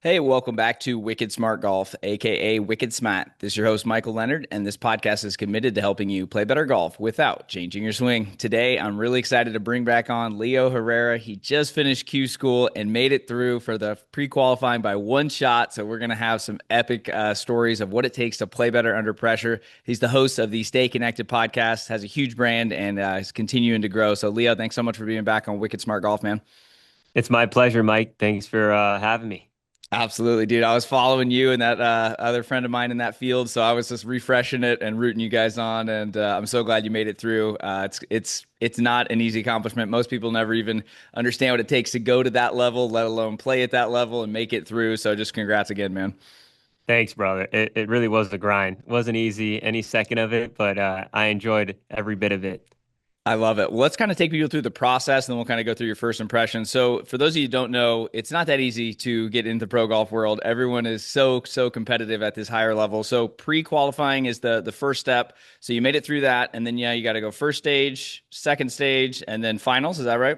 Hey, welcome back to Wicked Smart Golf, aka Wicked Smart. This is your host, Michael Leonard, and this podcast is committed to helping you play better golf without changing your swing. Today, I'm really excited to bring back on Leo Herrera. He just finished Q School and made it through for the pre-qualifying by one shot. So we're going to have some epic stories of what it takes to play better under pressure. He's the host of the Stay Connected podcast, has a huge brand, and is continuing to grow. So, Leo, thanks so much for being back on Wicked Smart Golf, man. It's my pleasure, Mike. Thanks for having me. Absolutely, dude. I was following you and that other friend of mine in that field, so I was just refreshing it and rooting you guys on. And I'm so glad you made it through. It's not an easy accomplishment. Most people never even understand what it takes to go to that level, let alone play at that level and make it through. So just congrats again, man. Thanks, brother. It really was the grind. It wasn't easy any second of it, but I enjoyed every bit of it. I love it. Well, let's kind of take people through the process and then we'll kind of go through your first impression. So, for those of you who don't know, it's not that easy to get into the pro golf world. Everyone is so competitive at this higher level. So, pre-qualifying is the first step. So, you made it through that and then you got to go first stage, second stage, and then finals, is that right?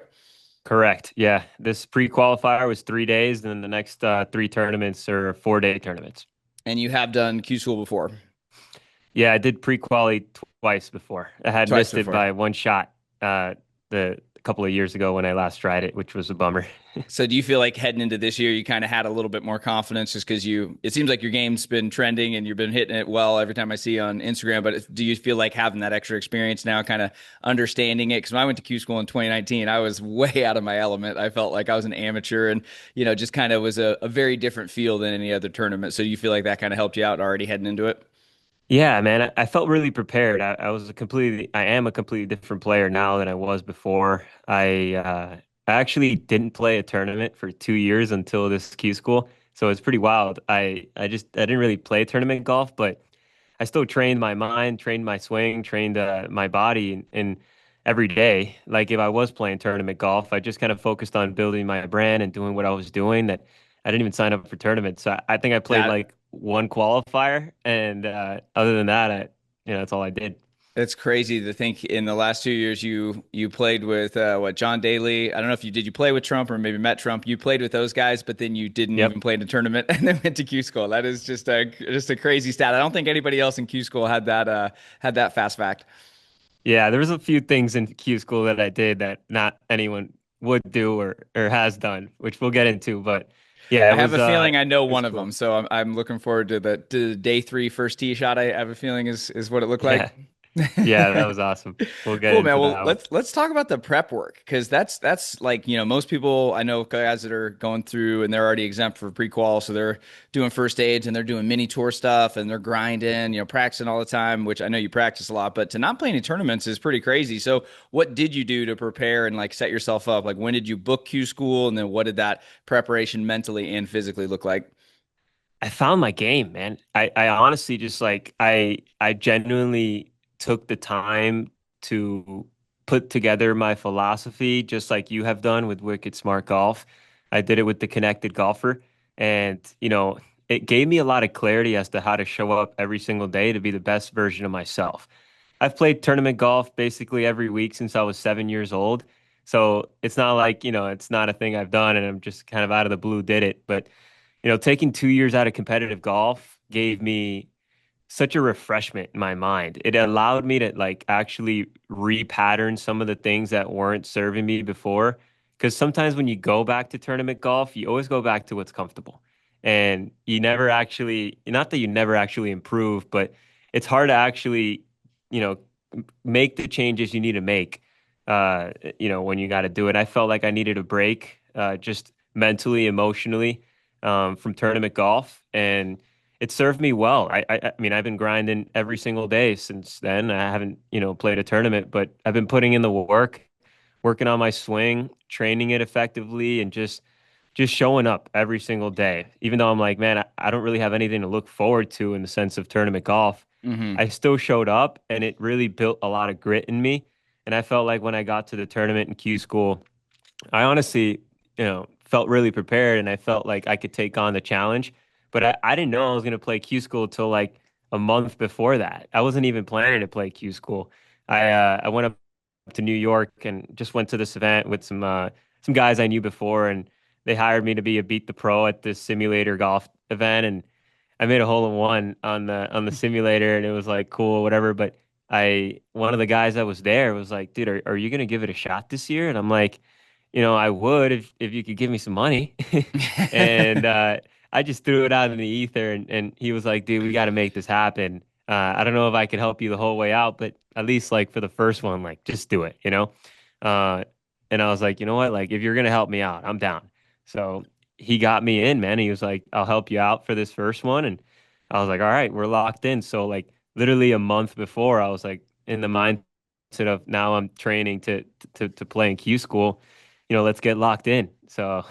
Correct. Yeah. This pre-qualifier was 3 days, and then the next three tournaments are 4-day tournaments. And you have done Q school before, Yeah, I did pre-quali twice before. I had twice missed it before. by one shot the a couple of years ago when I last tried it, which was a bummer. So do you feel like heading into this year, you kind of had a little bit more confidence just because it seems like your game's been trending and you've been hitting it well every time I see you on Instagram. But do you feel like having that extra experience now, kind of understanding it? Because when I went to Q school in 2019, I was way out of my element. I felt like I was an amateur and, just kind of was a very different feel than any other tournament. So do you feel like that kind of helped you out already heading into it? Yeah, man, I felt really prepared. I am a completely different player now than I was before. I actually didn't play a tournament for 2 years until this Q school, so it's pretty wild. I didn't really play tournament golf, but I still trained my mind, trained my swing, trained my body, and every day. Like if I was playing tournament golf, I just kind of focused on building my brand and doing what I was doing. That I didn't even sign up for tournaments. So I think I played That like one qualifier, and other than that, that's all I did. It's crazy to think in the last 2 years you played with what John Daly. I don't know if you play with Trump or maybe met Trump. You played with those guys, but then you didn't even Yep. play in a tournament and then went to Q school. That is just a crazy stat. I don't think anybody else in Q school had that fast fact. Yeah, there was a few things in Q school that I did that not anyone would do or has done, which we'll get into. But yeah, I have a feeling I know it was one of them, cool. so I'm looking forward to the day three first tee shot. I have a feeling is what it looked like. Yeah, yeah, that was awesome. We'll get Cool, man. into Well, that one. let's talk about the prep work because that's like most people I know guys that are going through and they're already exempt for pre-qual, so they're doing first stage and they're doing mini tour stuff and they're grinding, practicing all the time, which I know you practice a lot, but to not play any tournaments is pretty crazy. So, what did you do to prepare and like set yourself up? Like, when did you book Q school, and then what did that preparation mentally and physically look like? I found my game, man. I honestly just I genuinely took the time to put together my philosophy just like you have done with Wicked Smart Golf. I did it with the Connected Golfer, and it gave me a lot of clarity as to how to show up every single day to be the best version of myself. I've played tournament golf basically every week since I was 7 years old. So it's not like, it's not a thing I've done and I'm just kind of out of the blue did it. But taking 2 years out of competitive golf gave me such a refreshment in my mind. It allowed me to like actually repattern some of the things that weren't serving me before. Because sometimes when you go back to tournament golf, you always go back to what's comfortable. And you never actually, not that you never actually improve, but it's hard to actually, you know, make the changes you need to make, when you got to do it. I felt like I needed a break, just mentally, emotionally from tournament golf, and it served me well. I mean, I've been grinding every single day since then. I haven't, played a tournament, but I've been putting in the work, working on my swing, training it effectively, and just showing up every single day. Even though I'm like, man, I don't really have anything to look forward to in the sense of tournament golf. Hmm. I still showed up, and it really built a lot of grit in me. And I felt like when I got to the tournament in Q school, I honestly, felt really prepared and I felt like I could take on the challenge. But I didn't know I was going to play Q school till like a month before that. I wasn't even planning to play Q school. I went up to New York and just went to this event with some guys I knew before, and they hired me to be a beat the pro at this simulator golf event, and I made a hole in one on the simulator, and it was like cool, whatever. But one of the guys that was there was like, dude, are you gonna give it a shot this year? And I'm like, I would if you could give me some money. And I just threw it out in the ether, and he was like, dude, we got to make this happen. I don't know if I could help you the whole way out, but at least like for the first one, like just do it. Uh, and I was like, you know what? Like if you're gonna help me out, I'm down. So he got me in, man. He was like, I'll help you out for this first one. And I was like, all right, we're locked in. So like literally a month before, I was like in the mindset of now I'm training to play in Q school. Let's get locked in. So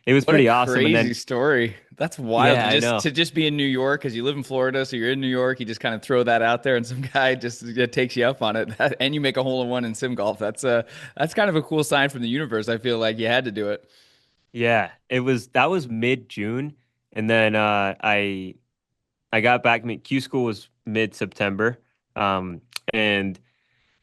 it was What a pretty awesome. And crazy then, story. That's wild yeah, to I just know. be in New York because you live in Florida, so you're in New York. You just kind of throw that out there, and some guy just takes you up on it, and you make a hole in one in sim golf. That's kind of a cool sign from the universe. I feel like you had to do it. Yeah, that was mid-June. And then I got back. I mean, Q school was mid-September. And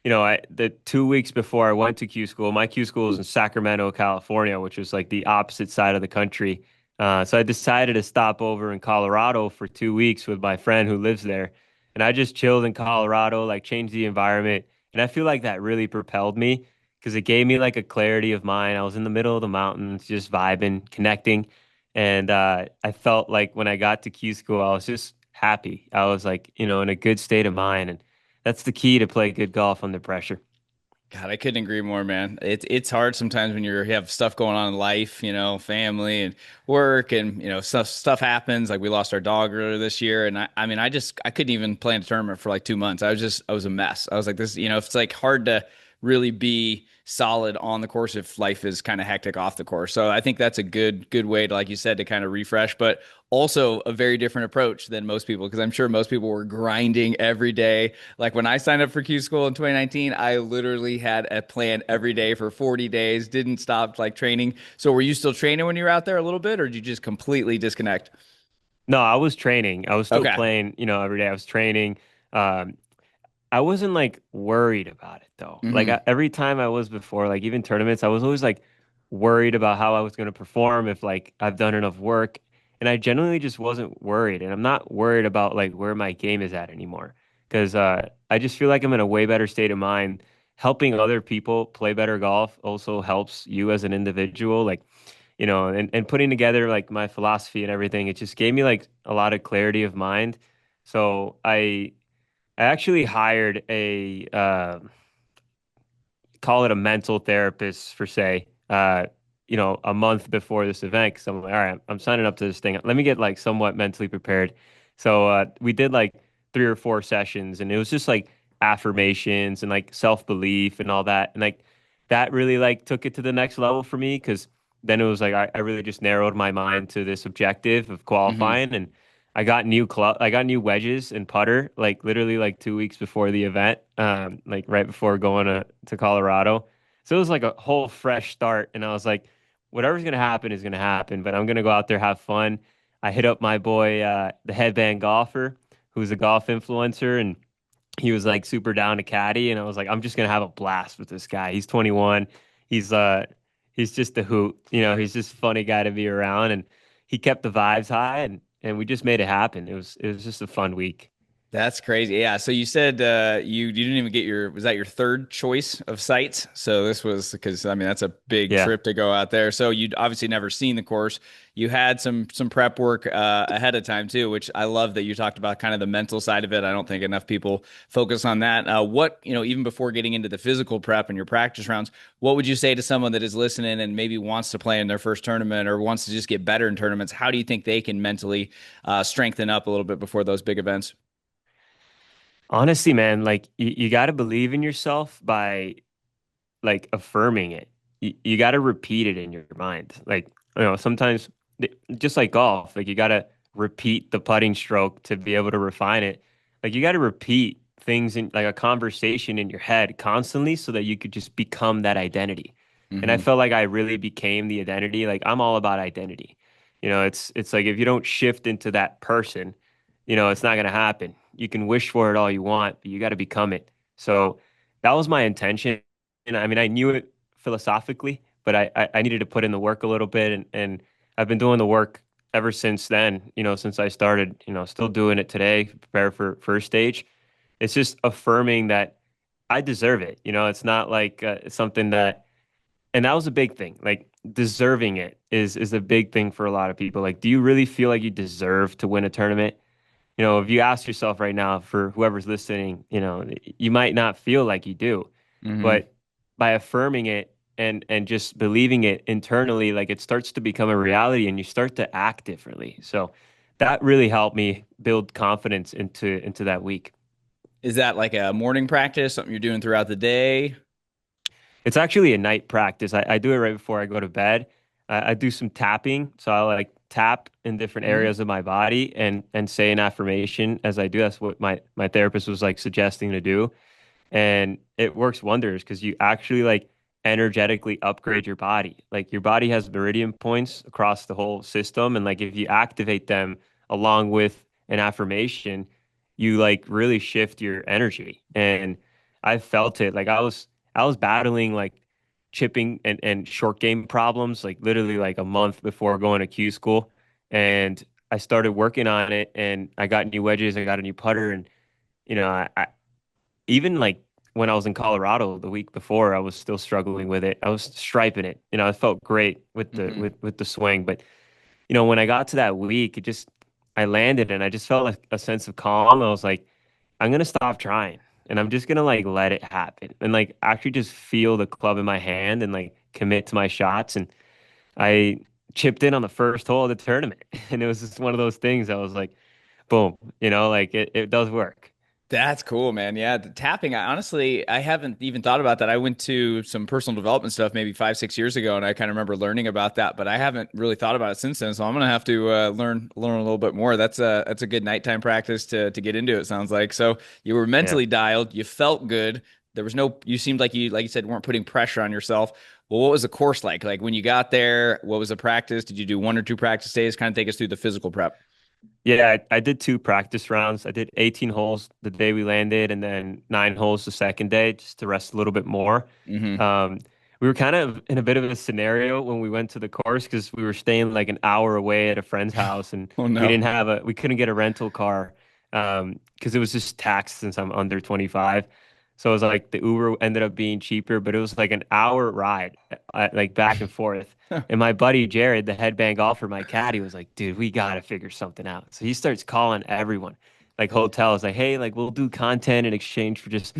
the 2 weeks before I went to Q school, my Q school was in Sacramento, California, which was like the opposite side of the country. So I decided to stop over in Colorado for 2 weeks with my friend who lives there. And I just chilled in Colorado, like changed the environment. And I feel like that really propelled me because it gave me like a clarity of mind. I was in the middle of the mountains, just vibing, connecting. And I felt like when I got to Q school, I was just happy. I was like, in a good state of mind. And that's the key to play good golf under pressure. God, I couldn't agree more, man. It's hard sometimes when you have stuff going on in life, family and work, and stuff happens. Like we lost our dog earlier this year, and I mean, I couldn't even play in a tournament for like 2 months. I was a mess. I was like this, it's like hard to really be solid on the course if life is kind of hectic off the course. So I think that's a good way to, like you said, to kind of refresh, but also a very different approach than most people because I'm sure most people were grinding every day. Like when I signed up for Q School in 2019, I literally had a plan every day for 40 days, didn't stop like training. So were you still training when you were out there a little bit, or did you just completely disconnect? No, I was training. I was still Okay. playing, every day. I was training. Um, I wasn't like worried about it though. Like Hmm. every time I was before, like even tournaments, I was always like worried about how I was going to perform if like I've done enough work. And I genuinely just wasn't worried. And I'm not worried about like where my game is at anymore because I just feel like I'm in a way better state of mind. Helping other people play better golf also helps you as an individual. Like, and putting together like my philosophy and everything, it just gave me like a lot of clarity of mind. So I actually hired call it a mental therapist for say, a month before this event because I'm like, all right, I'm signing up to this thing. Let me get like somewhat mentally prepared. So we did like 3 or 4 sessions, and it was just like affirmations and like self belief and all that, and like that really like took it to the next level for me because then it was like I really just narrowed my mind to this objective of Hmm. qualifying and. I got new wedges and putter like literally like 2 weeks before the event, like right before going to Colorado. So it was like a whole fresh start, and I was like, whatever's gonna happen is gonna happen, but I'm gonna go out there have fun. I hit up my boy, the headband golfer, who's a golf influencer, and he was like super down to caddy, and I was like, I'm just gonna have a blast with this guy. He's 21. He's uh he's just a hoot. He's just a funny guy to be around, and he kept the vibes high, and we just made it happen. It was just a fun week. That's crazy. Yeah. So you said you didn't even get was that your third choice of sites? So this was because I mean that's a big Yeah. trip to go out there. So you'd obviously never seen the course. You had some prep work ahead of time too, which I love that you talked about kind of the mental side of it. I don't think enough people focus on that. What even before getting into the physical prep and your practice rounds, what would you say to someone that is listening and maybe wants to play in their first tournament or wants to just get better in tournaments? How do you think they can mentally strengthen up a little bit before those big events? Honestly, man, like you got to believe in yourself by like affirming it. You got to repeat it in your mind. Like, sometimes just like golf, like you got to repeat the putting stroke to be able to refine it. Like you got to repeat things in like a conversation in your head constantly so that you could just become that identity. And I Hmm. felt like I really became the identity. Like I'm all about identity. It's like if you don't shift into that person, it's not going to happen. You can wish for it all you want, but you got to become it. So that was my intention. And I mean, I knew it philosophically, but I needed to put in the work a little bit, and I've been doing the work ever since then, since I started, still doing it today, prepare for first stage. It's just affirming that I deserve it. It's not like it's something that, and that was a big thing. Like deserving it is a big thing for a lot of people. Like, do you really feel like you deserve to win a tournament? If you ask yourself right now, for whoever's listening, you might not feel like you do, Hmm. but by affirming it and just believing it internally, like it starts to become a reality and you start to act differently. So that really helped me build confidence into that week. Is that like a morning practice, something you're doing throughout the day? It's actually a night practice. I do it right before I go to bed. I do some tapping, so I like tap in different Hmm. areas of my body and say an affirmation as I do. That's what my therapist was like suggesting to do, and it works wonders because you actually like energetically upgrade your body. Like your body has meridian points across the whole system, and like if you activate them along with an affirmation, you like really shift your energy. And I felt it. Like I was battling like chipping and short game problems like literally like a month before going to Q school, and I started working on it, and I got new wedges, I got a new putter, and I even like when I was in Colorado the week before, I was still struggling with it. I was striping it. I felt great with the Hmm. with the swing, but when I got to that week, I landed and I just felt like a sense of calm. I was like, I'm gonna stop trying and I'm just gonna like let it happen and like actually just feel the club in my hand and like commit to my shots. And I chipped in on the first hole of the tournament, and it was just one of those things. I was like, boom, like it does work. That's cool, man. Yeah, the tapping. I haven't even thought about that. I went to some personal development stuff maybe 5, 6 years ago, and I kind of remember learning about that, but I haven't really thought about it since then. So I'm gonna have to learn a little bit more. That's a good nighttime practice to get into. It sounds like. So you were Yeah. mentally dialed. You felt good. There was no. You seemed like you said, weren't putting pressure on yourself. Well, what was the course like? Like when you got there, what was the practice? Did you do one or two practice days? Kind of take us through the physical prep. Yeah, I did two practice rounds. I did 18 holes the day we landed and then 9 holes the second day just to rest a little bit more. Hmm. Um, we were kind of in a bit of a scenario when we went to the course because we were staying like an hour away at a friend's house, and Oh no. we couldn't get a rental car because it was just taxed since I'm under 25. So it was like the Uber ended up being cheaper, but it was like an hour ride, like back and forth. And my buddy Jared, the headband golfer, my caddy, was like, dude, we gotta figure something out. So he starts calling everyone, like hotels, like, hey, like we'll do content in exchange for just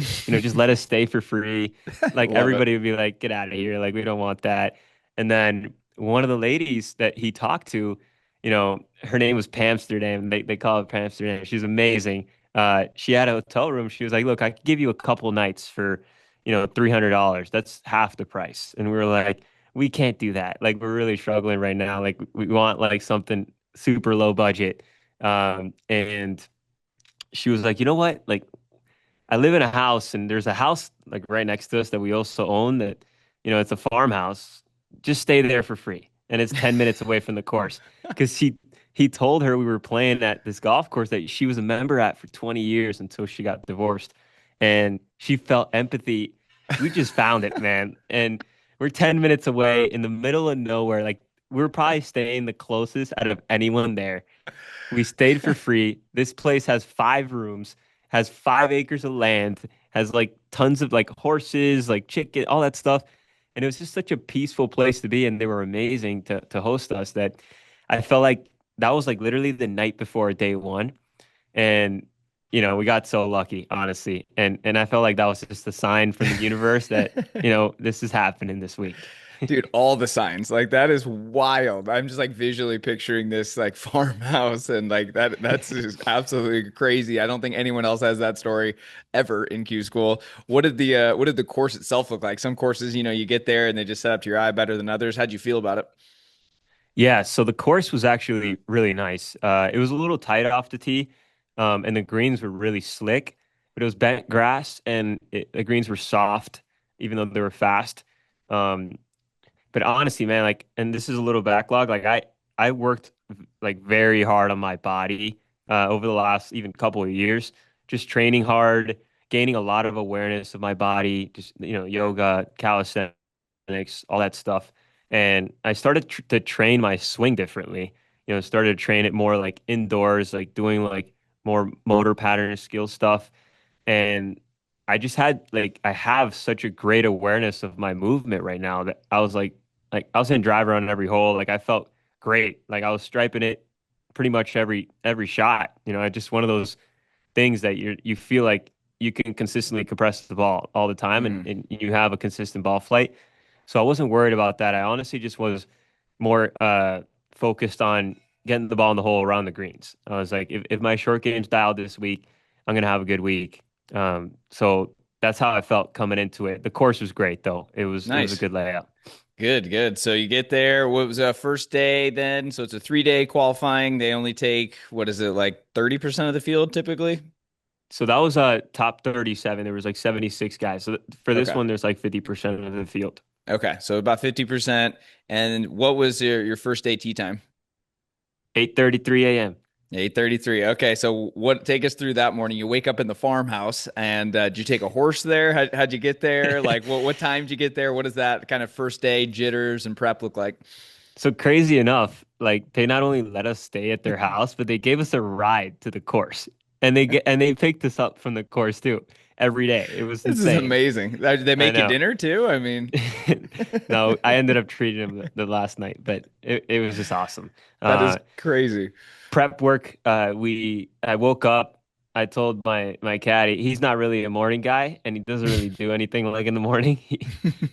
let us stay for free. Like Love it. everybody would be like, get out of here. Like we don't want that. And then one of the ladies that he talked to, her name was Pamsterdam. They call it Pamsterdam. She's amazing. She had a hotel room. She was like, look, I could give you a couple nights for, $300. That's half the price. And we were like, we can't do that. Like we're really struggling right now. Like we want like something super low budget. And she was like, you know what? Like I live in a house and there's a house like right next to us that we also own that, it's a farmhouse. Just stay there for free. And it's 10 minutes away from the course. Because he told her we were playing at this golf course that she was a member at for 20 years until she got divorced. And she felt empathy. We just found it, man. And we're 10 minutes away in the middle of nowhere. Like we're probably staying the closest out of anyone there. We stayed for free. This place has 5 rooms, has 5 acres of land, has like tons of like horses, like chicken, all that stuff. And it was just such a peaceful place to be. And they were amazing to host us that I felt like that was like literally the night before day one. And, we got so lucky, honestly. And I felt like that was just a sign from the universe that, this is happening this week. Dude, all the signs. Like that is wild. I'm just like visually picturing this like farmhouse and like that's just absolutely crazy. I don't think anyone else has that story ever in Q school. What did the course itself look like? Some courses, you get there and they just set up to your eye better than others. How'd you feel about it? Yeah, so the course was actually really nice. It was a little tight off the tee, and the greens were really slick, but it was bent grass, and the greens were soft, even though they were fast. Um, but honestly, man, like, and this is a little backlog. Like, I worked like very hard on my body over the last even couple of years, just training hard, gaining a lot of awareness of my body, just yoga, calisthenics, all that stuff. And I started to train my swing differently. Started to train it more like indoors, like doing like more motor pattern skill stuff. And I have such a great awareness of my movement right now that I was like I was in driver on every hole. Like I felt great. Like I was striping it pretty much every shot. I just one of those things that you feel like you can consistently compress the ball all the time, Mm, and you have a consistent ball flight. So I wasn't worried about that. I honestly just was more focused on getting the ball in the hole around the greens. I was like, if my short game's dialed this week, I'm gonna have a good week. So that's how I felt coming into it. The course was great though. It was a nice. good layout. Good, good. So you get there. What was first day then? So it's a 3 day qualifying. They only take, what is it, like 30% of the field typically? So that was top 37. There was like 76 guys. So for this Okay. one, there's like 50% of the field. Okay. So about 50%. And what was your first day tee time? 8:33 a.m. 8:33. Okay. So what take us through that morning? You wake up in the farmhouse and did you take a horse there? How'd you get there? Like what time did you get there? What does that kind of first day jitters and prep look like? So crazy enough, like they not only let us stay at their house, but they gave us a ride to the course, and they picked us up from the course too every day. It was This is insane. amazing. They I make you know. dinner too? I mean, No, I ended up treating him the last night, but it was just awesome. that is Uh, crazy. Prep work. I woke up. I told my caddy he's not really a morning guy, and he doesn't really do anything like in the morning.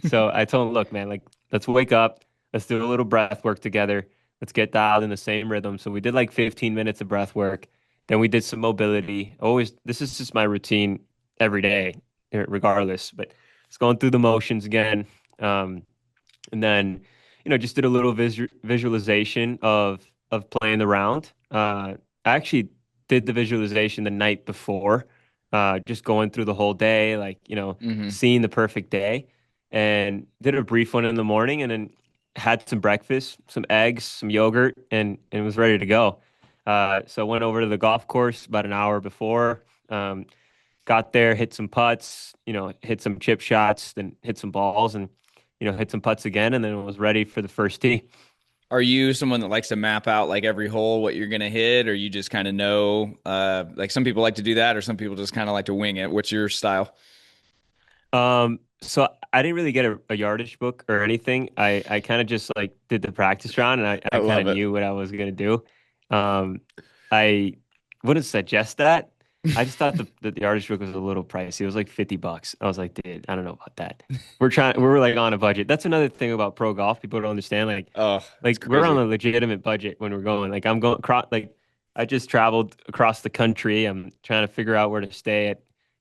So I told him, look, man, like let's wake up. Let's do a little breath work together. Let's get dialed in the same rhythm. So we did like 15 minutes of breath work. Then we did some mobility. Always, this is just my routine every day, regardless. But it's going through the motions again. Um, and then just did a little visualization of playing the round. I actually did the visualization the night before, just going through the whole day, like Hmm. seeing the perfect day, and did a brief one in the morning, and then had some breakfast, some eggs, some yogurt, and was ready to go. So I went over to the golf course about an hour before. Got there, hit some putts, hit some chip shots, then hit some balls, and hit some putts again, and then was ready for the first tee. Are you someone that likes to map out like every hole what you're gonna hit, or you just kind of know? Like some people like to do that, or some people just kind of like to wing it. What's your style? So I didn't really get a yardage book or anything. I kind of just like did the practice round, and I I kind love of it. knew what I was gonna do. Um, I wouldn't suggest that. I just thought the yardage book was a little pricey. It was like $50. I was like, dude, I don't know about that. We're like on a budget. That's another thing about pro golf. People don't understand. Oh, it's Like we're on crazy. a legitimate budget when we're going. Like I'm going across. Like I just traveled across the country. I'm trying to figure out where to stay. I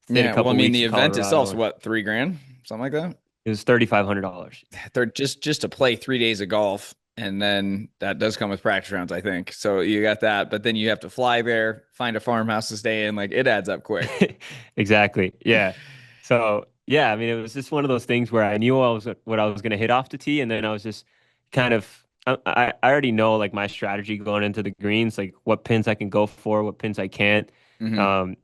stayed a Yeah. Well, I couple mean, weeks the in event Colorado, itself's and what, 3 grand, something like that. it was $3,500. They're just to play 3 days of golf, and then that does come with practice rounds, I think. So you got that, but then you have to fly there, find a farmhouse to stay in. Like it adds up quick. Exactly. Yeah. So yeah, I mean, it was just one of those things where I knew what I was going to hit off the tee, and then I was just kind of I already know like my strategy going into the greens, like what pins I can go for, what pins I can't, Hmm. um,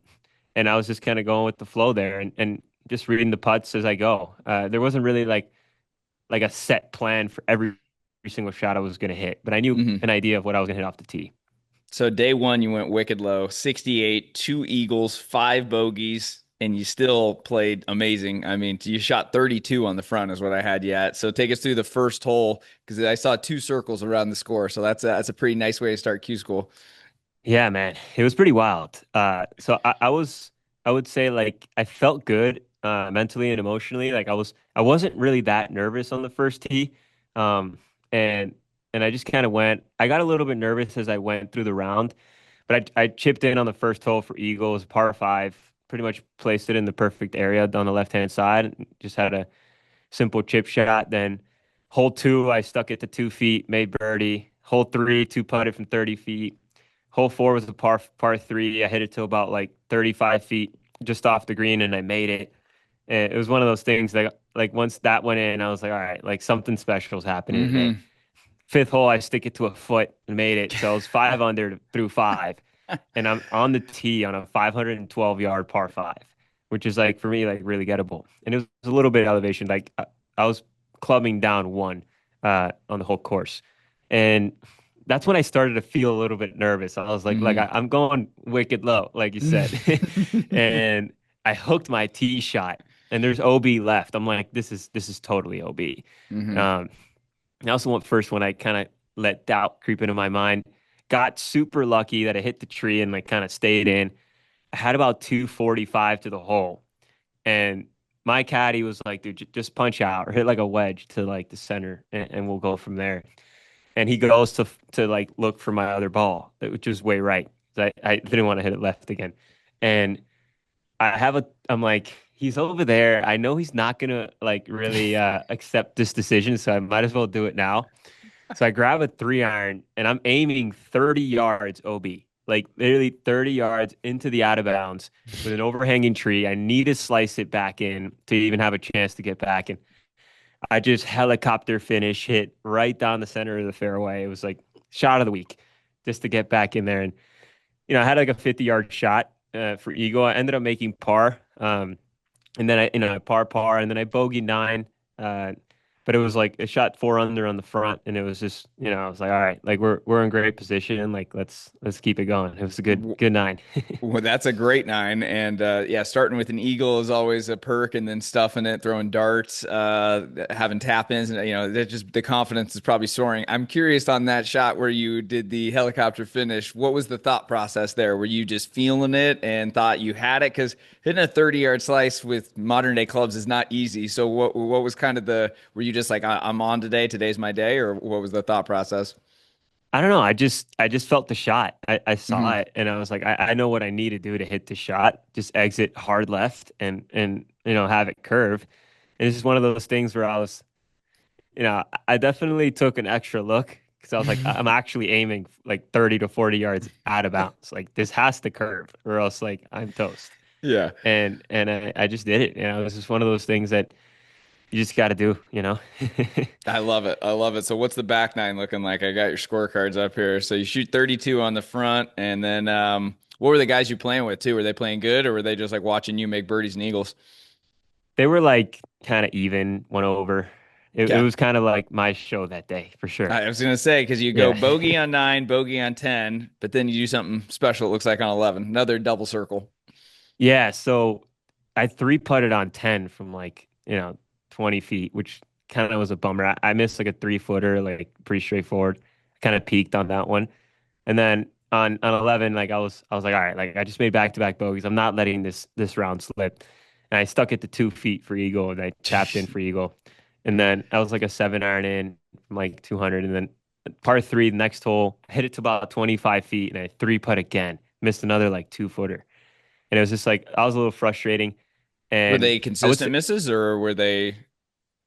and I was just kind of going with the flow there, and just reading the putts as I go. There wasn't really like a set plan for every single shot I was going to hit, but I knew Hmm. an idea of what I was going to hit off the tee. So day one, you went wicked low, 68, two eagles, five bogeys, and you still played amazing. I mean, you shot 32 on the front is what I had you at. So take us through the first hole because I saw two circles around the score. So that's a pretty nice way to start Q school. Yeah, man, it was pretty wild. I would say like I felt good mentally and emotionally. Like I wasn't really that nervous on the first tee, um, and and I just kind of went. I got a little bit nervous as I went through the round, but I chipped in on the first hole for eagle. It was a par five. Pretty much placed it in the perfect area on the left hand side. And just had a simple chip shot. Then hole two, I stuck it to 2 feet, made birdie. Hole three, two putted from 30 feet. Hole four was a par three. I hit it to about like 35 feet just off the green, and I made it. And it was one of those things that like once that went in, I was like, all right, like something special is happening today. Hmm. Fifth hole, I stick it to a foot and made it. So I was five under through five, and I'm on the tee on a 512-yard par five, which is like for me like really gettable. And it was a little bit of elevation. Like I was clubbing down one. on the whole course. And that's when I started to feel a little bit nervous. I was like, Hmm. I'm going wicked low, like you said. And I hooked my tee shot and there's OB left. I'm like, this is totally OB. Hmm. Um, I also went first when I kind of let doubt creep into my mind. Got super lucky that I hit the tree and like kind of stayed in. I had about 245 to the hole. And my caddy was like, dude, just punch out or hit like a wedge to like the center and we'll go from there. And he goes to like look for my other ball, which was way right. I didn't want to hit it left again. And I'm like, he's over there. I know he's not gonna like really accept this decision, so I might as well do it now. So I grab a 3 iron and I'm aiming 30 yards OB, like literally 30 yards into the out of bounds with an overhanging tree. I need to slice it back in to even have a chance to get back. And I just helicopter finish hit right down the center of the fairway. It was like shot of the week just to get back in there. And, I had like a 50-yard shot for eagle. I ended up making par. And then I par, and then I bogeyed nine. Uh, but it was like a shot four under on the front, and it was just, I was like, all right, like we're in great position, and like let's keep it going. It was a good nine. Well, that's a great nine. And yeah, starting with an eagle is always a perk, and then stuffing it, throwing darts, having tap ins, and that just the confidence is probably soaring. I'm curious on that shot where you did the helicopter finish. What was the thought process there? Were you just feeling it and thought you had it? Because hitting a 30-yard slice with modern day clubs is not easy. So what was kind of were you just like, I'm on today, today's my day, or what was the thought process? I don't know. I just felt the shot. I saw Hmm. it, and I was like, I know what I need to do to hit the shot. Just exit hard left and have it curve. And it's just one of those things where I definitely took an extra look because I was like, I'm actually aiming like 30 to 40 yards out of bounds. Like this has to curve, or else like I'm toast. Yeah. And I just did it. It was just one of those things that you just got to do. I love it. I love it. So what's the back nine looking like? I got your scorecards up here. So you shoot 32 on the front, and then what were the guys you playing with too? Were they playing good, or were they just like watching you make birdies and eagles? They were like kind of even, went over. It Yeah. was kind of like my show that day for sure. I was gonna say because you go Yeah. bogey on nine, bogey on 10, but then you do something special. It looks like on 11, another double circle. Yeah. So I three putted on 10 from like, 20 feet, which kind of was a bummer. I missed like a 3 footer, like pretty straightforward. Kind of peaked on that one. And then on 11, like I was like, all right, like I just made back-to-back bogeys. I'm not letting this round slip. And I stuck it to 2 feet for eagle, and I tapped in for eagle. And then I was like a 7 iron in from like 200. And then par three, the next hole, I hit it to about 25 feet, and I three putt again, missed another like 2 footer. And it was just like I was a little frustrating. Were And they I would say, consistent misses, or were you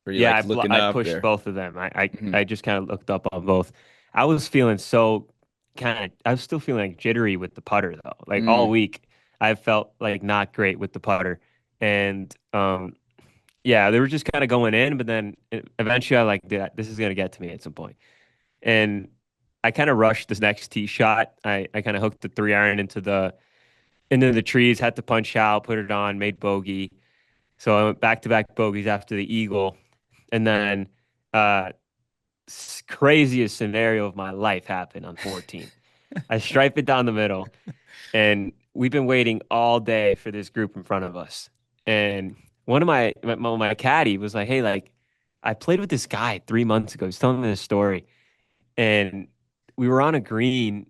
yeah, like looking I up pushed there? both of them. I Hmm. I just kind of looked up on both. I was feeling so I was still feeling like jittery with the putter though. Like all Mm. week, I felt like not great with the putter, and yeah, they were just kind of going in. But then eventually, I like, dude, this is gonna get to me at some point, and I kind of rushed this next tee shot. I kind of hooked the 3 iron into the trees, had to punch out, put it on, made bogey. So I went back to back bogeys after the eagle, and then uh craziest scenario of my life happened on 14. I stripe it down the middle, and we've been waiting all day for this group in front of us. And one of my caddy was like, "Hey, like, I played with this guy 3 months ago. He's telling me this story, and we were on a green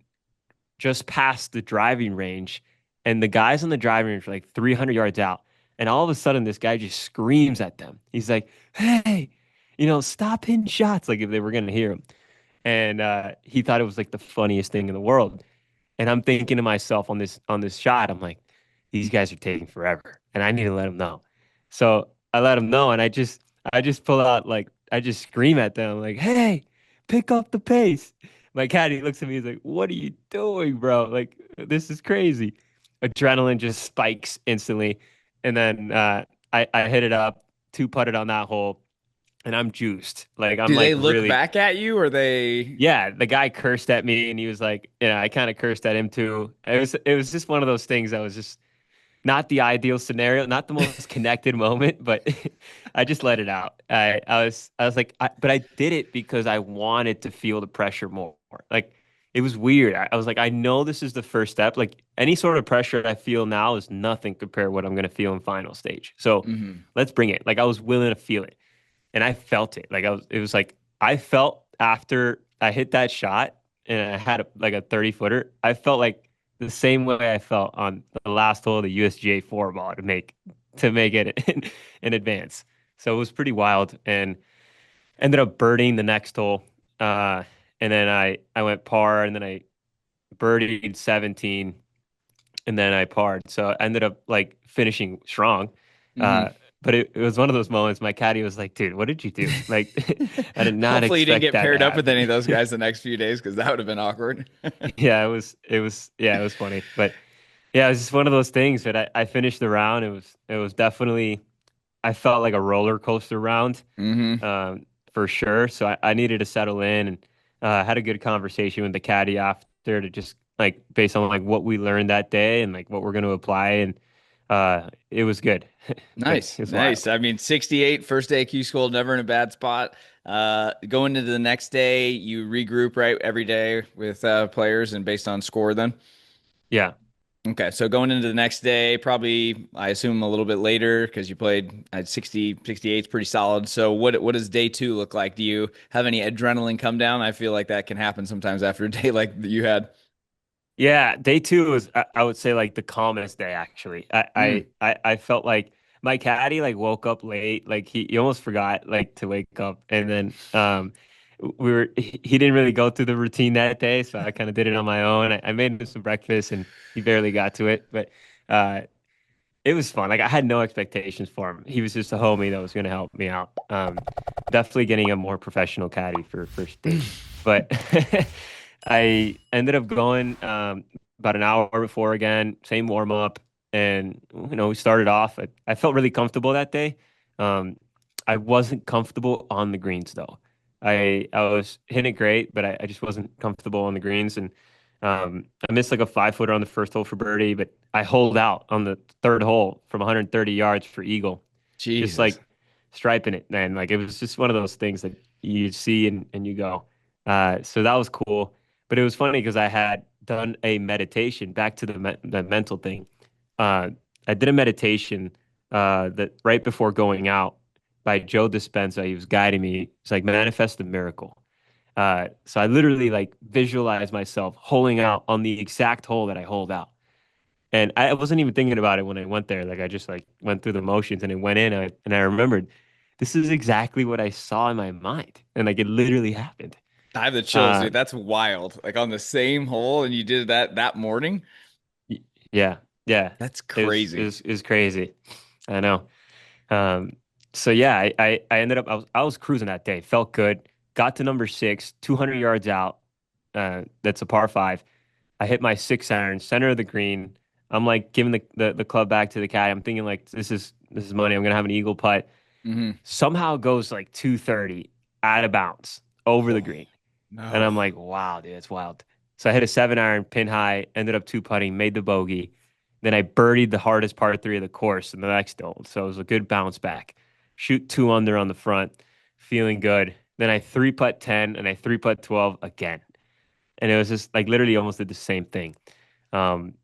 just past the driving range, and the guys on the driving range were like 300 yards out. And all of a sudden, this guy just screams at them. He's like, "Hey, stop hitting shots!" Like if they were gonna hear him. And he thought it was like the funniest thing in the world. And I'm thinking to myself on this shot, I'm like, these guys are taking forever, and I need to let them know. So I let them know, and I just pull out like I just scream at them like, "Hey, pick up the pace!" My caddy looks at me, he's like, "What are you doing, bro? Like this is crazy." Adrenaline just spikes instantly, and then I hit it up, two putted on that hole, and I'm juiced. Like I'm Do like they look really back at you, or they? yeah, the guy cursed at me and he was like, I kind of cursed at him too. It was just one of those things that was just not the ideal scenario, not the most connected moment, but I just let it out. I was like, but I did it because I wanted to feel the pressure more. Like it was weird. I was like, I know this is the first step. Like any sort of pressure I feel now is nothing compared to what I'm gonna feel in final stage. So Hmm. let's bring it. Like I was willing to feel it, and I felt it. It was like I felt after I hit that shot and I had like a 30-footer. I felt like the same way I felt on the last hole of the USGA Four-Ball to make it in advance. So it was pretty wild, and ended up birdieing the next hole. And then I went par, and then I birdied 17, and then I parred. So I ended up like finishing strong. Hmm. Uh, but it was one of those moments. My caddy was like, "Dude, what did you do?" Like, I did not Hopefully you didn't expect get that to paired up with any happen. of those guys the next few days because that would have been awkward. Yeah, yeah, it was funny. But yeah, it was just one of those things that I finished the round. It was definitely, I felt like a roller coaster round, Hmm. um, for sure. So I needed to settle in, and had a good conversation with the caddy after, to just like based on like what we learned that day and like what we're going to apply. And it was good, but it Nice, was nice. wild. I mean, 68 first day Q school, never in a bad spot. Going into the next day, you regroup right every day with players and based on score then. Yeah. Okay, so going into the next day, probably I assume a little bit later because you played at 60, 68 is pretty solid. So what does day two look like? Do you have any adrenaline come down? I feel like that can happen sometimes after a day like you had. Yeah, day two was, I would say, like the calmest day actually. Mm. I felt like my caddy like woke up late, like he almost forgot like to wake up, and then he didn't really go through the routine that day, so I kind of did it on my own. I made him some breakfast, and he barely got to it, but uh, it was fun. Like I had no expectations for him. He was just a homie that was going to help me out. Definitely getting a more professional caddy for first day, but I ended up going about an hour before again, same warm up, and we started off. I felt really comfortable that day. Um, I wasn't comfortable on the greens though. I was hitting it great, but I just wasn't comfortable on the greens, and I missed like a 5-footer on the first hole for birdie, but I holed out on the third hole from 130 yards for eagle, just Jesus. like striping it, man. Like it was just one of those things that you see and you go. So that was cool. But it was funny because I had done a meditation, back to the mental thing. Uh, I did a meditation that right before going out by Joe Dispenza. He was guiding me. It's like manifest a miracle. So I literally like visualized myself holding out on the exact hole that I hold out. And I wasn't even thinking about it when I went there. Like I just like went through the motions and it went in, and I remembered this is exactly what I saw in my mind. And like it literally happened. I have the chills, Uh, dude. That's wild. Like on the same hole, and you did that morning. y- yeah, yeah. That's It crazy. was, it was crazy. I know. Um, so yeah, I ended up, I was cruising that day, felt good. Got to number six, 200 yards out. That's a par five. I hit my 6 iron, center of the green. I'm like giving the club back to the caddy. I'm thinking like this is money. I'm gonna have an eagle putt. Hmm. Somehow it goes like 230 out of bounds over the Oh green. And no. I'm like, wow, dude, it's wild. So I hit a 7 iron pin high, ended up two putting, made the bogey. Then I birdied the hardest par three of the course in the next hole. So it was a good bounce back. Shoot two under on the front, feeling good. Then I three putt 10 and I three putt 12 again. And it was just like literally almost did the same thing. Um,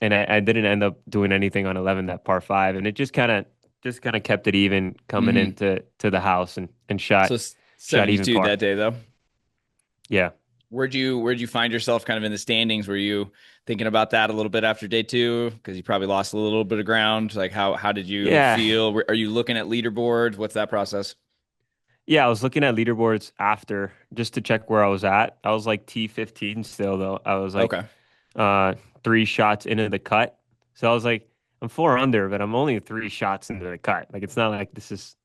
and I didn't end up doing anything on 11, that par five. And it just kind of kept it even coming Hmm. into the house, and So shot even 72 par. that day though. Yeah. Where'd you find yourself kind of in the standings? Were you thinking about that a little bit after day two? Because you probably lost a little bit of ground. Like how did you Yeah. feel? Are you looking at leaderboards? What's that process? Yeah, I was looking at leaderboards after just to check where I was at. I was like T15 still though. I was like Okay. uh 3 shots into the cut. So I was like, I'm four under, but I'm only 3 shots into the cut. Like it's not like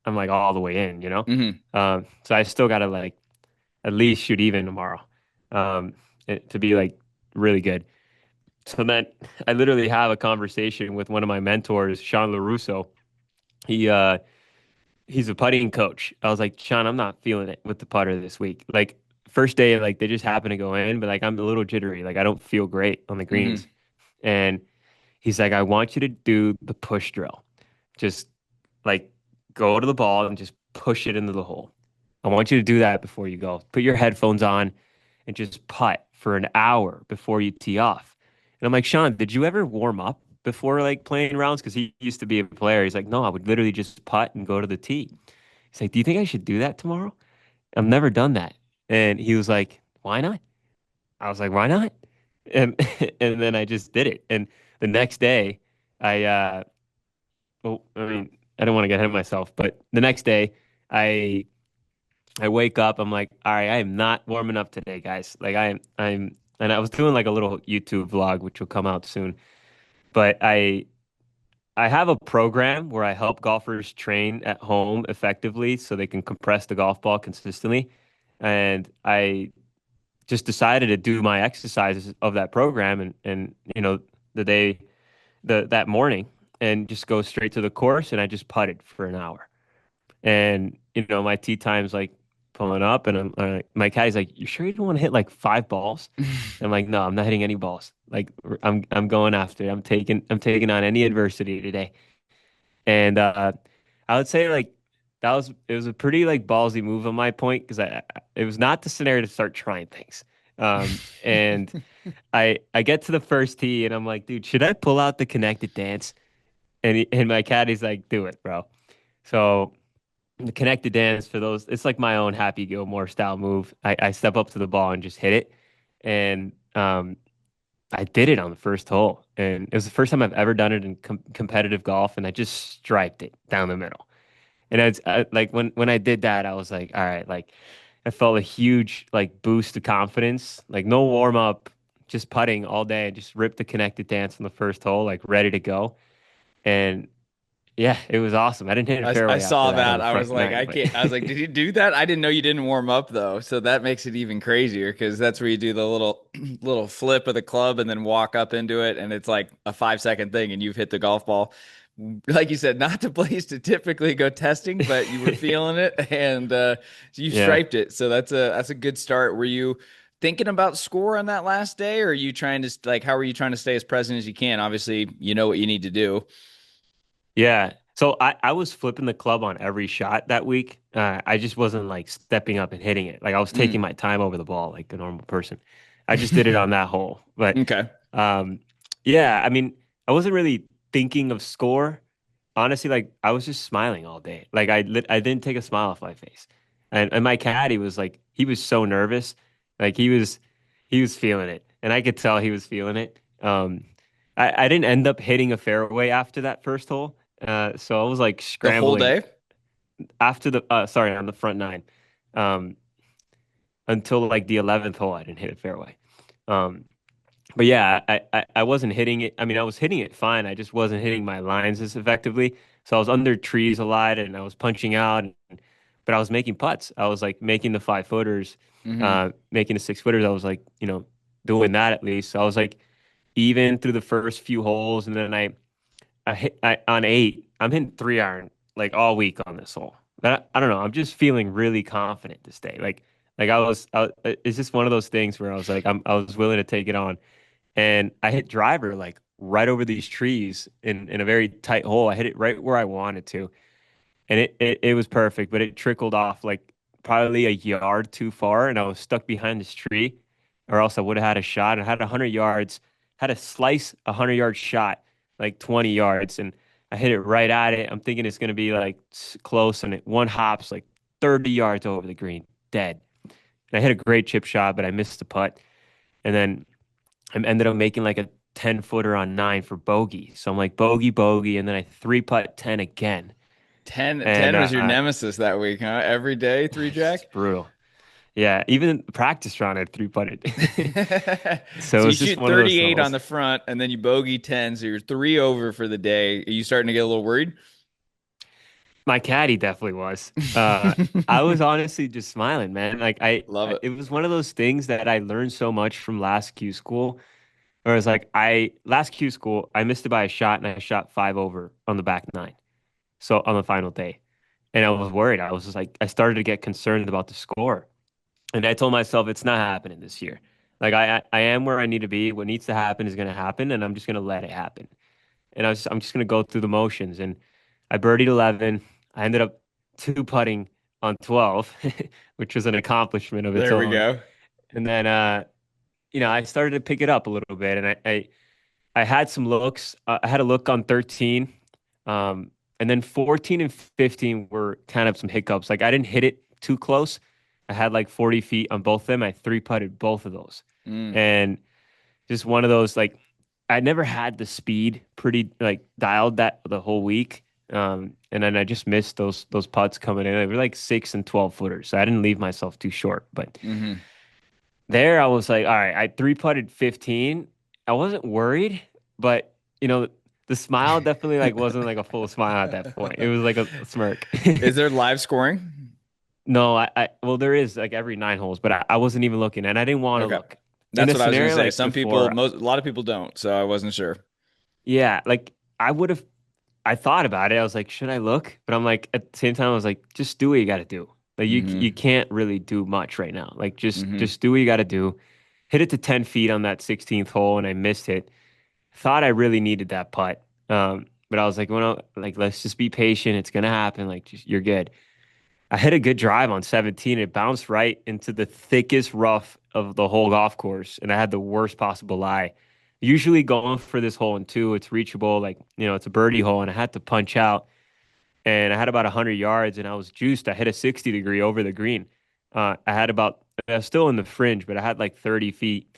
I'm like all the way in, you know? Hmm. So I still gotta like at least shoot even tomorrow. To be like really good. So then I literally have a conversation with one of my mentors, Sean LaRusso. He he's a putting coach. I was like, Sean, I'm not feeling it with the putter this week. Like first day, like they just happen to go in, but like I'm a little jittery. Like I don't feel great on the Hmm. greens. And He's like, I want you to do the push drill. Just like go to the ball and just push it into the hole. I want you to do that before you go. Put your headphones on and just putt for an hour before you tee off. And I'm like, Sean, did you ever warm up before like playing rounds? Because he used to be a player. He's like, no, I would literally just putt and go to the tee. He's like, do you think I should do that tomorrow? I've never done that. And he was like, why not? I was like, why not? And and then I just did it. And the next day, I well, I mean, I don't want to get ahead of myself, but the next day, I I wake up, I'm like, all right, I am not warming up today, guys. Like and I was doing like a little YouTube vlog, which will come out soon. But I have a program where I help golfers train at home effectively so they can compress the golf ball consistently. And I just decided to do my exercises of that program and the day that morning and just go straight to the course and I just putted for an hour. And my tee time's like pulling up and my caddy's like, "You sure you don't want to hit like 5 balls?" I'm like, "No, I'm not hitting any balls. Like I'm going after it. I'm taking on any adversity today." And I would say like it was a pretty like ballsy move on my point because it was not the scenario to start trying things. And I get to the first tee and I'm like, dude, should I pull out the connected dance? And my caddy's like, do it, bro. So the connected dance for those, it's like my own Happy Gilmore style move. I step up to the ball and just hit it. And I did it on the first hole. And it was the first time I've ever done it in competitive golf. And I just striped it down the middle. And like when I did that, I was like, all right, like I felt a huge like boost of confidence, like no warm up, just putting all day and just ripped the connected dance on the first hole, like ready to go. And yeah, it was awesome. I didn't hit a I fairway after saw that on that. the I was front like, nine, I but can't. I was like, did you do that? I didn't know you didn't warm up though. So that makes it even crazier because that's where you do the little little flip of the club and then walk up into it, and it's like a 5 second thing, and you've hit the golf ball. Like you said, not the place to typically go testing, but you were feeling it, and you yeah. striped it. So that's a good start. Were you thinking about score on that last day, or are you trying to like how are you trying to stay as present as you can? Obviously, you know what you need to do. Yeah. So I was flipping the club on every shot that week. I just wasn't like stepping up and hitting it. Like I was taking Mm. my time over the ball like a normal person. I just did it on that hole. But Okay. um, yeah, I mean, I wasn't really thinking of score. Honestly, like I was just smiling all day. Like I didn't take a smile off my face. And my caddy was like he was so nervous. Like he was feeling it. And I could tell he was feeling it. I didn't end up hitting a fairway after that first hole. So I was like The whole scrambling day? after the sorry, on the front nine. Um, until like the 11th hole, I didn't hit a fairway. Um, but yeah, I wasn't hitting it. I mean, I was hitting it fine. I just wasn't hitting my lines as effectively. So I was under trees a lot and I was punching out, but I was making putts. I was like making the 5 footers, Hmm. making the 6 footers. I was like, doing that at least. So I was like even through the first few holes, and then I hit on 8. I'm hitting 3 iron like all week on this hole. But I don't know. I'm just feeling really confident this day. Like it's just one of those things where I was like, I was willing to take it on, and I hit driver like right over these trees in a very tight hole. I hit it right where I wanted to, and it was perfect, but it trickled off like probably a yard too far, and I was stuck behind this tree, or else I would have had a shot. I had 100 yards, had a slice 100-yard shot, like 20 yards, and I hit it right at it. I'm thinking it's gonna be like close, and it one hops like 30 yards over the green, dead. And I hit a great chip shot, but I missed the putt, and then I ended up making like a 10 footer on 9 for bogey. So I'm like bogey, bogey, and then I 3 putt 10 again. 10, And 10 was your nemesis that week, huh? Every day, three it's jack. brutal. Yeah, even in the practice round, I 3 putted. So So you it's just shoot one of those 38 on holes. the front and then you bogey 10, so you're three over for the day. Are you starting to get a little worried? My caddy definitely was. I was honestly just smiling, man. Like Love it. it was one of those things that I learned so much from last Q school. Where it's like I last Q school, I missed it by a shot and I shot 5 over on the back nine. So on the final day, and I was worried. I was just like, I started to get concerned about the score. And I told myself it's not happening this year. Like I am where I need to be. What needs to happen is going to happen, and I'm just going to let it happen. and I'm just gonna go through the motions. And I birdied 11. I ended up two putting on 12, which was an accomplishment of its There we own. go. And then I started to pick it up a little bit, and I had some looks. I had a look on 13, and then 14 and 15 were kind of some hiccups. Like I didn't hit it too close. I had like 40 feet on both of them. I three putted both of those, Mm. and just one of those like I never had the speed pretty like dialed that the whole week. And then I just missed those putts coming in. They were like 6 and 12 footers, so I didn't leave myself too short. But Hmm. there, I was like, all right, I three putted 15. I wasn't worried, but the smile definitely like wasn't like a full smile at that point. It was like a smirk. Is there live scoring? No, well, there is like every 9 holes, but I wasn't even looking, and I didn't want to Okay. look in That's a what I was going to scenario say. like Some people, before. most, a lot of people don't, so I wasn't sure. Yeah, like I would have. I thought about it. I was like, should I look? But I'm like, at the same time, I was like, just do what you got to do. Like you Hmm. can't really do much right now. Like Hmm. just do what you got to do. Hit it to 10 feet on that 16th hole, and I missed it. Thought I really needed that putt. But I was like, well, like let's just be patient. It's gonna happen. Like you're good. I hit a good drive on 17. It bounced right into the thickest rough of the whole golf course, and I had the worst possible lie. Usually going for this hole in two, it's reachable. Like it's a birdie hole, and I had to punch out. And I had about 100 yards, and I was juiced. I hit a 60-degree over the green. I was still in the fringe, but I had like 30 feet.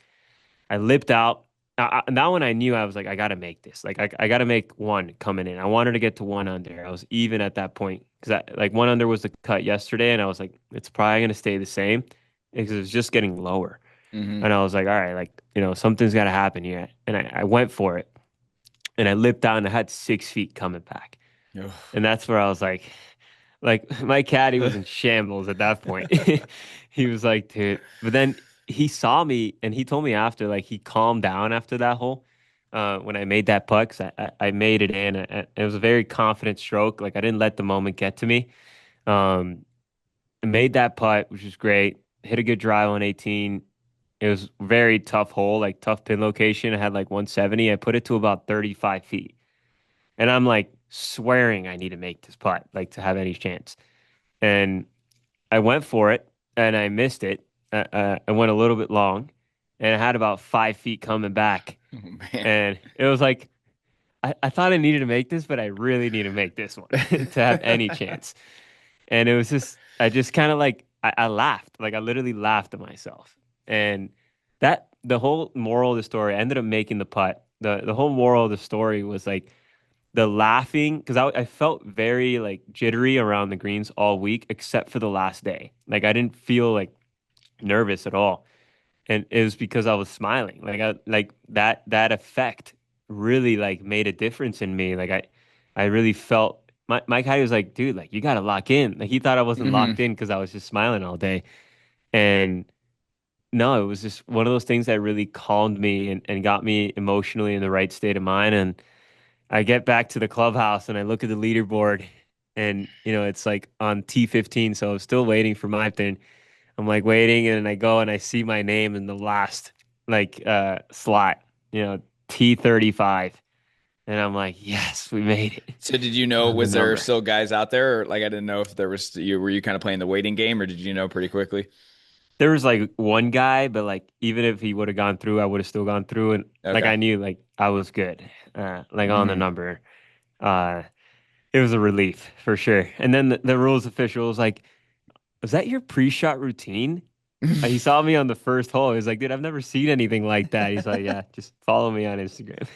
I lipped out. And that one I knew I was like, I got to make this. Like, I got to make one coming in. I wanted to get to one under. I was even at that point because like one under was the cut yesterday, and I was like, it's probably going to stay the same because it was just getting lower. Hmm. And I was like, all right, like, something's got to happen here. And I went for it, and I lipped out, and I had 6 feet coming back. And that's where I was like my caddy was in shambles at that point. He was like, dude. But then he saw me and he told me after, like he calmed down after that hole. When I made that putt, 'cause I made it in. It was a very confident stroke. Like I didn't let the moment get to me. Um, I made that putt, which was great. Hit a good drive on 18. It was very tough hole, like tough pin location. I had like 170. I put it to about 35 feet. And I'm like swearing I need to make this putt, like to have any chance. And I went for it and I missed it. I went a little bit long and I had about 5 feet coming back. Oh man. And it was like, I thought I needed to make this, but I really need to make this one to have any chance. And it was just, I just kind of like, I laughed. Like I literally laughed at myself. And the whole moral of the story, I ended up making the putt. The whole moral of the story was like, the laughing because I felt very like jittery around the greens all week except for the last day. Like I didn't feel like nervous at all, and it was because I was smiling. Like that effect really like made a difference in me. Like I really felt my guy was like, dude, like you got to lock in. Like he thought I wasn't Hmm. locked in because I was just smiling all day, and no, it was just one of those things that really calmed me and got me emotionally in the right state of mind. And I get back to the clubhouse and I look at the leaderboard and it's like on T15, so I'm still waiting for my turn. I'm like waiting and I go and I see my name in the last like slot, T35. And I'm like, "Yes, we made it." So did you know, On the was there number. still guys out there? Or, like I didn't know if there was you were you kind of playing the waiting game or did you know pretty quickly? There was like one guy, but like even if he would have gone through, I would have still gone through and like Okay. I knew like I was good. Like on the Hmm. number. Uh it was a relief for sure. And then the rules official was like, was that your pre-shot routine? He saw me on the first hole. He was like, dude, I've never seen anything like that. He's like, yeah, just follow me on Instagram.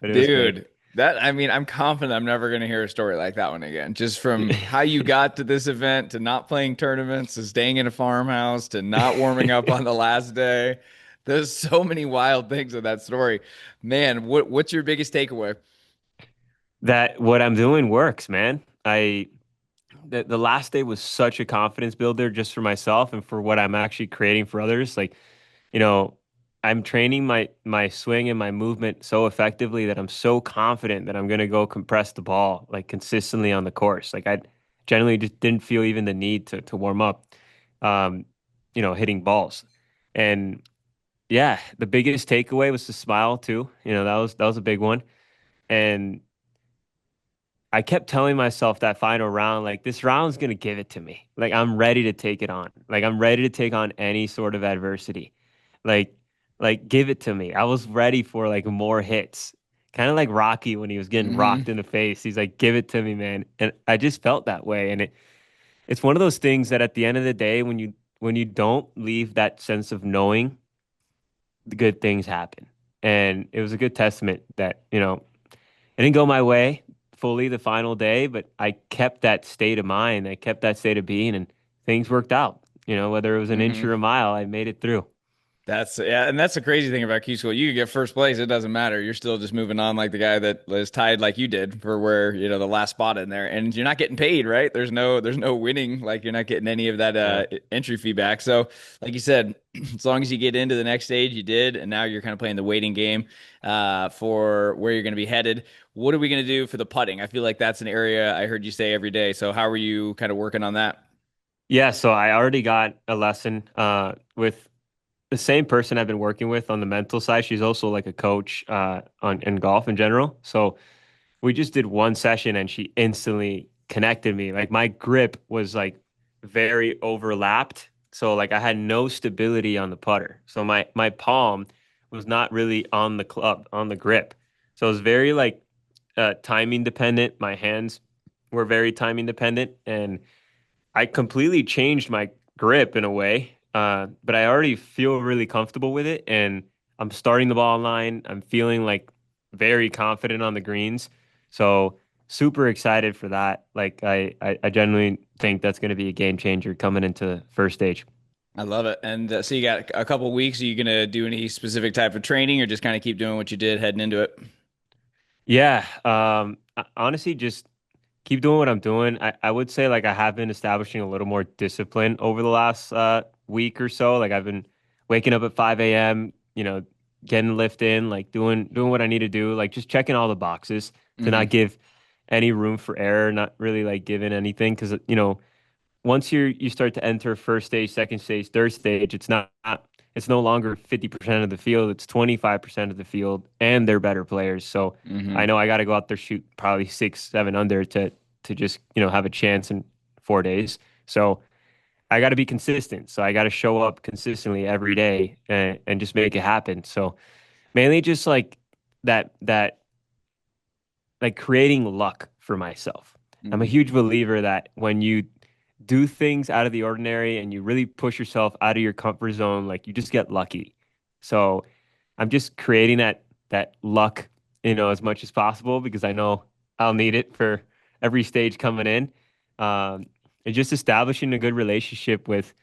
But it was great. Dude, that I mean, I'm confident I'm never going to hear a story like that one again. Just from how you got to this event to not playing tournaments to staying in a farmhouse to not warming up on the last day. There's so many wild things in that story. Man, what's your biggest takeaway? That what I'm doing works, man. The last day was such a confidence builder just for myself and for what I'm actually creating for others. Like, you know, I'm training my swing and my movement so effectively that I'm so confident that I'm gonna go compress the ball like consistently on the course. Like I generally just didn't feel even the need to warm up, um, hitting balls. And yeah, the biggest takeaway was the smile too. That was a big one. And I kept telling myself that final round, like this round's gonna give it to me. Like I'm ready to take it on. Like I'm ready to take on any sort of adversity. Like give it to me. I was ready for like more hits. Kind of like Rocky when he was getting rocked Hmm. in the face. He's like, give it to me, man. And I just felt that way. And it's one of those things that at the end of the day, when you don't leave that sense of knowing, the good things happen. And it was a good testament that, it didn't go my way fully the final day, but I kept that state of mind. I kept that state of being, and things worked out. Whether it was an inch Hmm. or a mile, I made it through. That's yeah, and that's the crazy thing about Q school. You could get first place, it doesn't matter. You're still just moving on like the guy that was tied like you did for where, the last spot in there. And you're not getting paid, right? There's no winning, like you're not getting any of that Yeah. entry fee back. So, like you said, as long as you get into the next stage, you did, and now you're kind of playing the waiting game for where you're going to be headed. What are we going to do for the putting? I feel like that's an area I heard you say every day. So, how are you kind of working on that? Yeah, so I already got a lesson with the same person I've been working with on the mental side. She's also like a coach on in golf in general. So we just did one session and she instantly connected me. Like my grip was like very overlapped. So like I had no stability on the putter. So my palm was not really on the club, on the grip. So it was very like timing dependent. My hands were very timing dependent and I completely changed my grip in a way. But I already feel really comfortable with it and I'm starting the ball line. I'm feeling like very confident on the greens. So super excited for that. Like I genuinely think that's going to be a game changer coming into first stage. I love it. And so you got a couple weeks. Are you going to do any specific type of training or just kind of keep doing what you did heading into it? Yeah. Honestly, just keep doing what I'm doing. I would say like I have been establishing a little more discipline over the last week or so. Like I've been waking up at 5 a.m., getting lift in, like doing what I need to do, like just checking all the boxes to not Hmm. give any room for error, not really like giving anything because once you start to enter first stage, second stage, third stage, it's no longer 50% of the field, it's 25% of the field and they're better players. So I Hmm. know I got to go out there shoot probably 6, 7 under to just, have a chance in 4 days. So I got to be consistent. So I got to show up consistently every day and just make it happen. So mainly just like that like creating luck for myself. I'm a Hmm. huge believer that when you do things out of the ordinary and you really push yourself out of your comfort zone, like you just get lucky. So I'm just creating that luck, as much as possible because I know I'll need it for every stage coming in. Um, and just establishing a good relationship with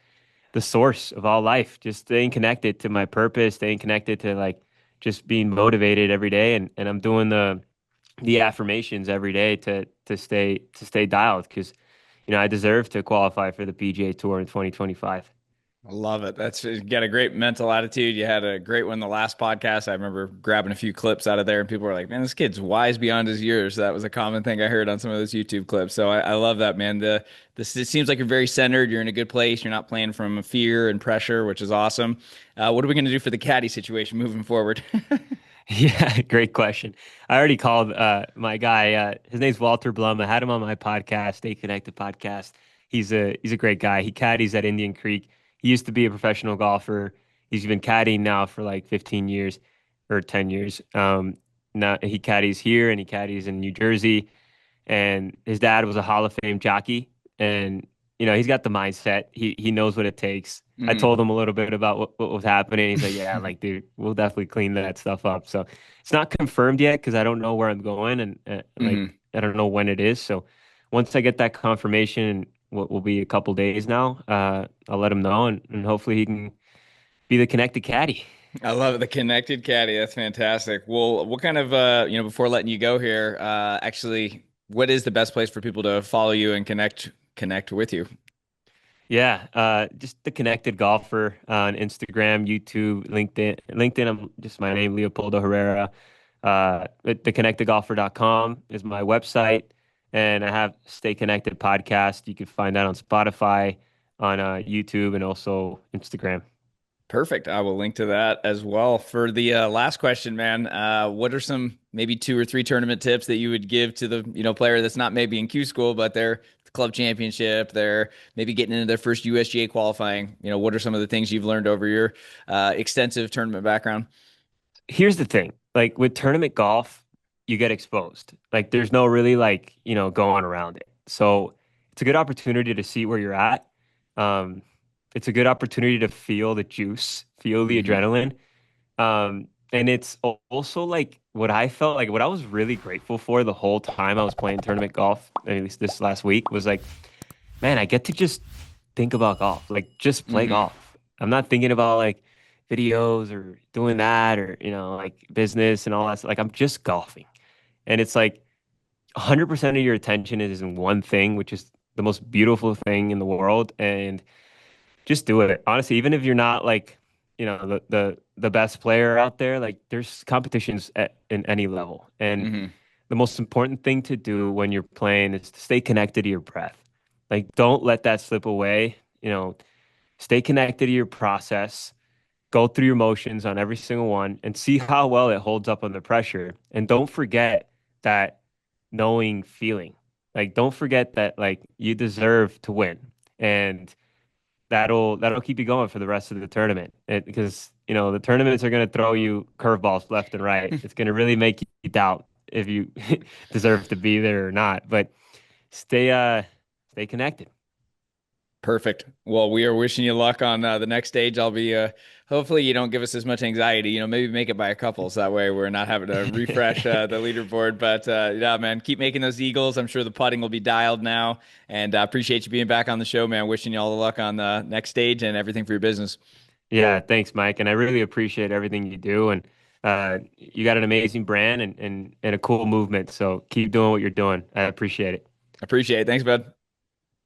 the source of all life, just staying connected to my purpose, staying connected to like just being motivated every day. And I'm doing the affirmations every day to stay dialed because I deserve to qualify for the PGA Tour in 2025. I love it. You got a great mental attitude. You had a great one the last podcast. I remember grabbing a few clips out of there, and people were like, "Man, this kid's wise beyond his years." That was a common thing I heard on some of those YouTube clips. So I love that, man. It seems like you're very centered. You're in a good place. You're not playing from fear and pressure, which is awesome. What are we going to do for the caddy situation moving forward? Yeah, great question. I already called my guy. His name's Walter Blum. I had him on my podcast, Stay Connected podcast. He's a great guy. He caddies at Indian Creek. He used to be a professional golfer. He's been caddying now for like 15 years or 10 years. Now he caddies here and he caddies in New Jersey. And his dad was a Hall of Fame jockey, and he's got the mindset. He knows what it takes. I Hmm. told him a little bit about what was happening. He's like, yeah, like dude, we'll definitely clean that stuff up. So it's not confirmed yet because I don't know where I'm going and like Hmm. I don't know when it is. So once I get that confirmation, what will be a couple days now, I'll let him know and hopefully he can be the connected caddy. I love it. The connected caddy. That's fantastic. Well, what kind of before letting you go here, actually, what is the best place for people to follow you and connect with you? Yeah, just the connected golfer on Instagram, YouTube, LinkedIn. LinkedIn, I'm just my name, Leopoldo Herrera. Theconnectedgolfer.com is my website, and I have Stay Connected podcast. You can find that on Spotify, on YouTube, and also Instagram. Perfect. I will link to that as well. For the last question, man, what are some maybe two or three tournament tips that you would give to the player that's not maybe in Q school, but they're the club championship, they're maybe getting into their first USGA qualifying? What are some of the things you've learned over your extensive tournament background? Here's the thing, like with tournament golf, you get exposed. Like there's no really like, going around it. So it's a good opportunity to see where you're at. Um, it's a good opportunity to feel the juice, feel the Hmm. adrenaline. And it's also like what I felt like what I was really grateful for the whole time I was playing tournament golf, at least this last week, was like, man, I get to just think about golf, like just play Hmm. golf. I'm not thinking about like videos or doing that or, like business and all that. Like I'm just golfing. And it's like 100% of your attention is in one thing, which is the most beautiful thing in the world. And just do it. Honestly, even if you're not like, the best player out there, like there's competitions in any level. And Hmm. the most important thing to do when you're playing is to stay connected to your breath. Like don't let that slip away. Stay connected to your process. Go through your motions on every single one and see how well it holds up under pressure. And don't forget that knowing feeling. Like don't forget that like you deserve to win. And that'll keep you going for the rest of the tournament. Because the tournaments are going to throw you curveballs left and right. It's going to really make you doubt if you deserve to be there or not. But stay stay connected. Perfect. Well, we are wishing you luck on the next stage. I'll be hopefully you don't give us as much anxiety. Maybe make it by a couple, so that way we're not having to refresh the leaderboard. But yeah, man, keep making those eagles. I'm sure the putting will be dialed now, and appreciate you being back on the show, man. Wishing you all the luck on the next stage and everything for your business. Yeah, thanks, Mike. And I really appreciate everything you do. And you got an amazing brand and a cool movement. So keep doing what you're doing. I appreciate it. Appreciate it. Thanks, bud.